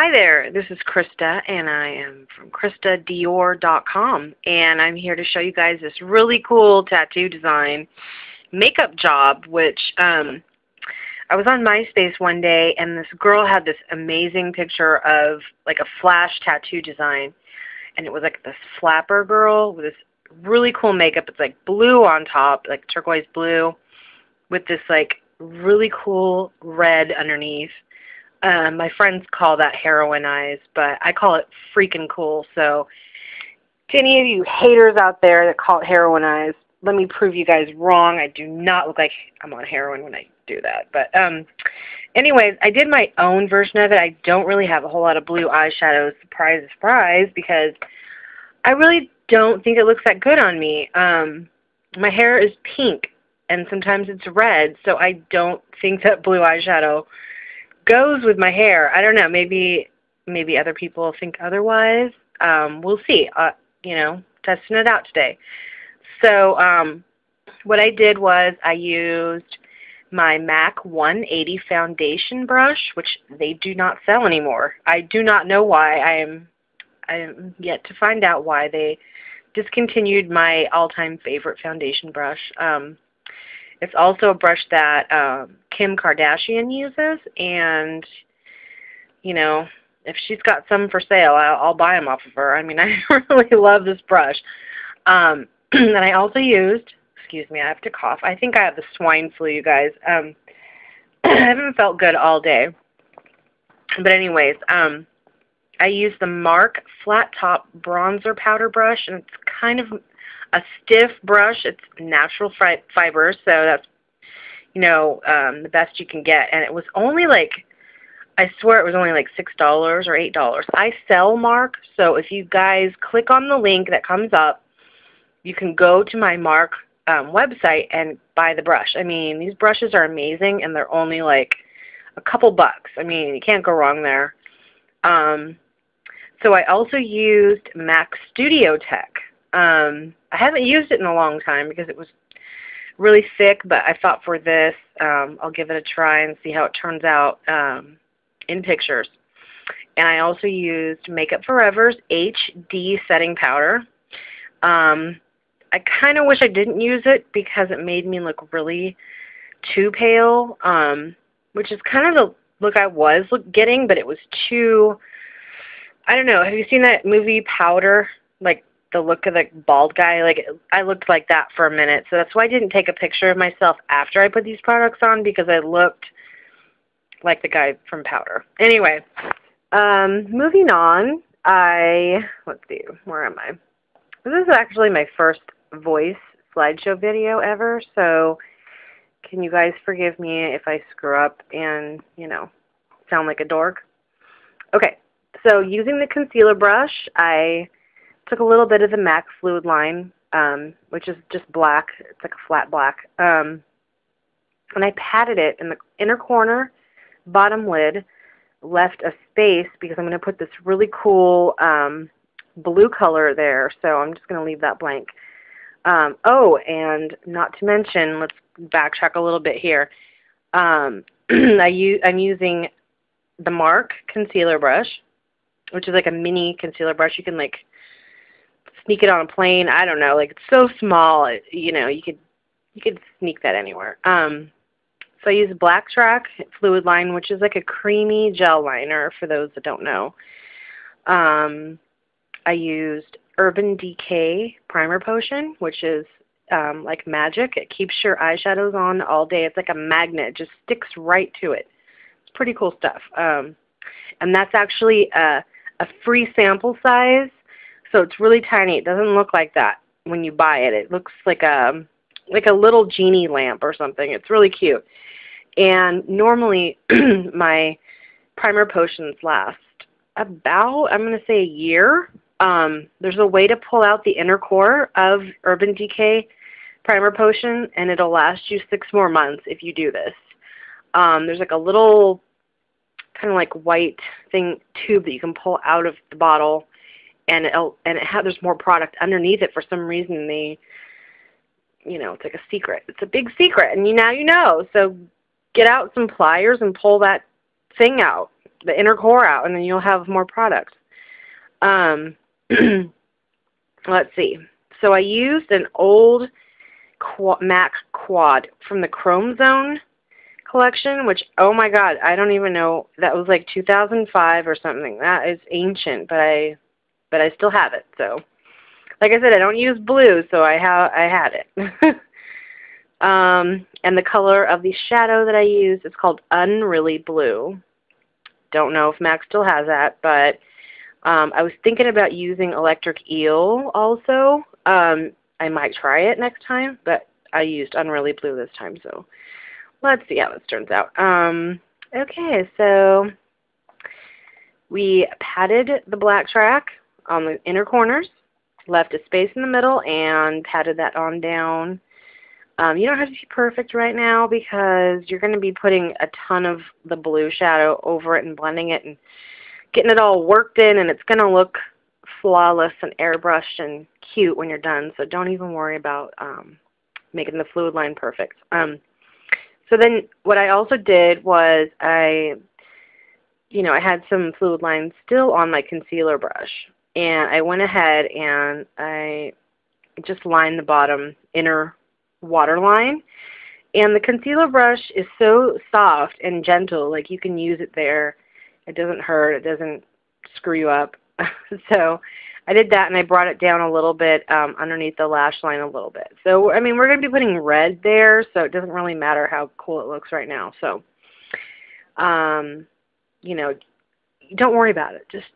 Hi there, this is Krista, and I am from KristaDior.com, and I'm here to show you guys this really cool tattoo design makeup job, which I was on MySpace one day, and this girl had this amazing picture of like a flash tattoo design, and it was like this flapper girl with this really cool makeup. It's like blue on top, like turquoise blue, with this like really cool red underneath. My friends call that heroin eyes, but I call it freaking cool. So to any of you haters out there that call it heroin eyes, let me prove you guys wrong. I do not look like I'm on heroin when I do that. But anyways, I did my own version of it. I don't really have a whole lot of blue eyeshadow, surprise, surprise, because I really don't think it looks that good on me. My hair is pink, and sometimes it's red, so I don't think that blue eyeshadow goes with my hair. I don't know. Maybe other people think otherwise. We'll see. You know, testing it out today. So what I did was I used my MAC 180 foundation brush, which they do not sell anymore. I do not know why. I am yet to find out why they discontinued my all-time favorite foundation brush. It's also a brush that Kim Kardashian uses, and, you know, if she's got some for sale, I'll buy them off of her. I mean, I really love this brush. And I also used, excuse me, I have to cough. I think I have the swine flu, you guys. I haven't felt good all day. But anyways, I used the MARC Flat Top Bronzer Powder Brush, and it's kind of a stiff brush. It's natural fiber, so that's, you know, the best you can get. And it was only like, I swear it was only like $6 or $8. I sell MARC, so if you guys click on the link that comes up, you can go to my MARC website and buy the brush. I mean, these brushes are amazing, and they're only like a couple bucks. I mean, you can't go wrong there. So I also used MAC Studio Tech. I haven't used it in a long time because it was really thick, but I thought for this, I'll give it a try and see how it turns out in pictures. And I also used Makeup Forever's HD Setting Powder. I kind of wish I didn't use it because it made me look really too pale, which is kind of the look I was getting, but it was too, I don't know. Have you seen that movie Powder? Like, the look of the bald guy, like, I looked like that for a minute. So that's why I didn't take a picture of myself after I put these products on, because I looked like the guy from Powder. Anyway, moving on, let's see, where am I? This is actually my first voice slideshow video ever, so can you guys forgive me if I screw up and, you know, sound like a dork? Okay, so using the concealer brush, I took a little bit of the MAC Fluid Line, which is just black. It's like a flat black. And I patted it in the inner corner, bottom lid, left a space because I'm going to put this really cool blue color there. So I'm just going to leave that blank. Oh, and not to mention, let's backtrack a little bit here. I'm using the MARC concealer brush, which is like a mini concealer brush. You can like sneak it on a plane. I don't know. Like, it's so small, you know, you could sneak that anywhere. So I use Black Track Fluid Line, which is like a creamy gel liner for those that don't know. I used Urban Decay Primer Potion, which is like magic. It keeps your eyeshadows on all day. It's like a magnet. It just sticks right to it. It's pretty cool stuff. And that's actually a free sample size. So it's really tiny. It doesn't look like that when you buy it. It looks like a little genie lamp or something. It's really cute. And normally my primer potions last about, I'm going to say, a year. There's a way to pull out the inner core of Urban Decay Primer Potion, and it'll last you 6 more months if you do this. There's like a little kind of like white tube that you can pull out of the bottle, and there's more product underneath it. For some reason, you know, it's like a secret. It's a big secret, and now you know. So get out some pliers and pull that thing out. the inner core out, and then you'll have more product. Let's see. So I used an old Mac Quad from the Chrome Zone collection, which, oh my God, I don't even know. That was like 2005 or something. That is ancient, but I still have it. So, like I said, I don't use blue, so I had it. And the color of the shadow that I used is called Unreally Blue. Don't know if Mac still has that, but I was thinking about using Electric Eel also. I might try it next time, but I used Unreally Blue this time, so let's see how this turns out. Okay, so we patted the black track on the inner corners, left a space in the middle, and patted that on down. You don't have to be perfect right now because you're going to be putting a ton of the blue shadow over it and blending it and getting it all worked in, and it's going to look flawless and airbrushed and cute when you're done, so don't even worry about making the fluid line perfect. So then what I also did was I had some fluid lines still on my concealer brush, and I went ahead and I just lined the bottom inner waterline. And the concealer brush is so soft and gentle, like you can use it there. It doesn't hurt, it doesn't screw you up. So I did that, and I brought it down a little bit underneath the lash line a little bit. So, I mean, we're going to be putting red there, so it doesn't really matter how cool it looks right now. So, you know, don't worry about it. Just,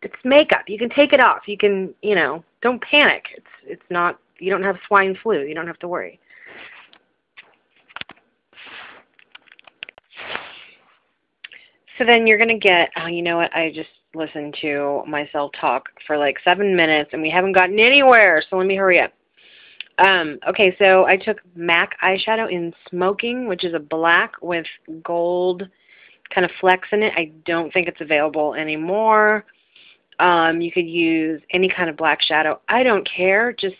it's makeup. You can take it off. You can, don't panic. It's not, you don't have swine flu. You don't have to worry. So then you're going to get, oh, you know what, I just listened to myself talk for like 7 minutes, and we haven't gotten anywhere, so let me hurry up. Okay, so I took MAC eyeshadow in Smoking, which is a black with gold kind of flecks in it. I don't think it's available anymore. You could use any kind of black shadow. I don't care, just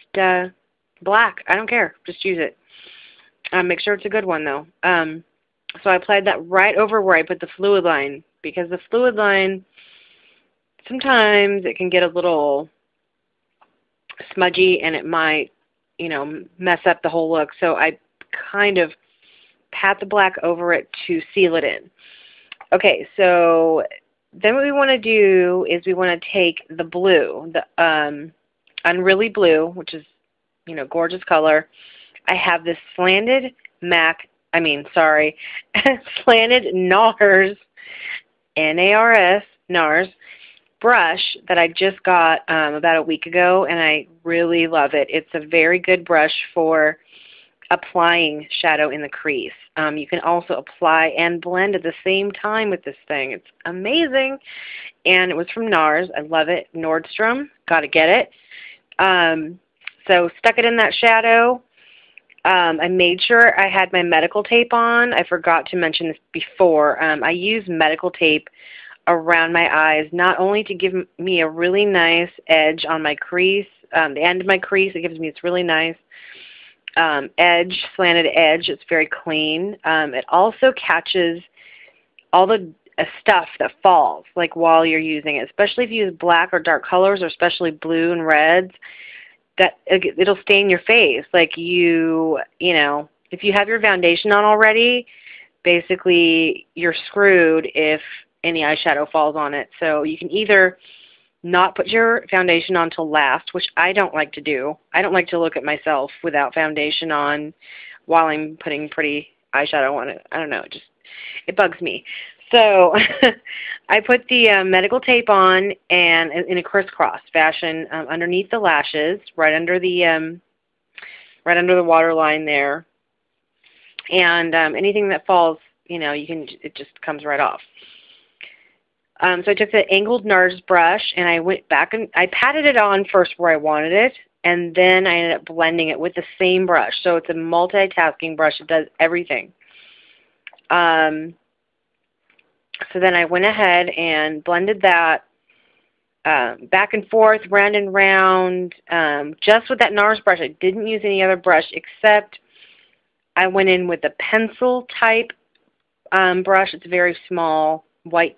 black. I don't care. Just use it. Make sure it's a good one, though. So I applied that right over where I put the fluid line, because the fluid line, sometimes it can get a little smudgy and it might, mess up the whole look. So I kind of pat the black over it to seal it in. Okay, so then what we want to do is we want to take the blue, the Unreally Blue, which is, gorgeous color. I have this slanted slanted NARS, N-A-R-S, NARS brush that I just got about a week ago, and I really love it. It's a very good brush for applying shadow in the crease. You can also apply and blend at the same time with this thing. It's amazing, and it was from NARS. I love it. Nordstrom, gotta get it. So stuck it in that shadow. I made sure I had my medical tape on. I forgot to mention this before. I use medical tape around my eyes, not only to give me a really nice edge on my crease, the end of my crease. It gives me this really nice slanted edge. It's very clean. It also catches all the stuff that falls, like while you're using it, especially if you use black or dark colors, or especially blue and reds. That it'll stain your face. Like if you have your foundation on already, basically you're screwed if any eyeshadow falls on it. So you can either not put your foundation on till last, which I don't like to do. I don't like to look at myself without foundation on while I'm putting pretty eyeshadow on it. I don't know, it bugs me. So I put the medical tape on, and in a crisscross fashion underneath the lashes, right under the waterline there. And anything that falls, it just comes right off. So I took the angled NARS brush, and I went back and I patted it on first where I wanted it, and then I ended up blending it with the same brush. So it's a multitasking brush. It does everything. So then I went ahead and blended that back and forth, round and round, just with that NARS brush. I didn't use any other brush, except I went in with a pencil type brush. It's very small. white